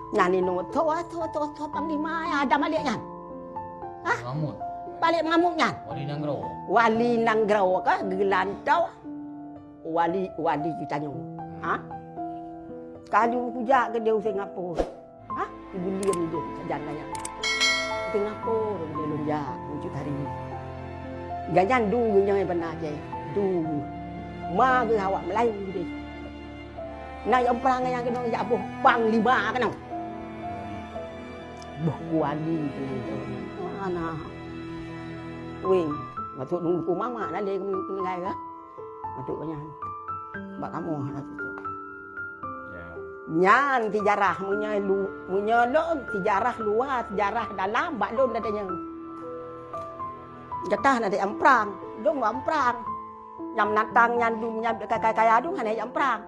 Nani no tho panglima ya ada balik kan? Hah? Ngamut. Balik mengamuk kan? Wali Nanggrau ka gelantau. Wali kita nyu. Hah? Kalau pujak ke dia Singapura. Hah? Ibu liam dia sejalan ya. Singapura dia lunjak wujud hari ini. Ganyan du yang benar je. Du. Ma ke awak Melayu dia. Nah yang perang yang kena ya abuh panglima kan. Boh wali tu. Mana? Wing, masuk nunggu mama lah dia meninggal ke? Masuk banyak. Bak kamu lah tu. Nyan sejarah munya lon sejarah luar, sejarah dalam bak lon adanya. Jatah ada yang perang, dong perang. Yang natang nyan du nyan kaya dong hanya yang perang.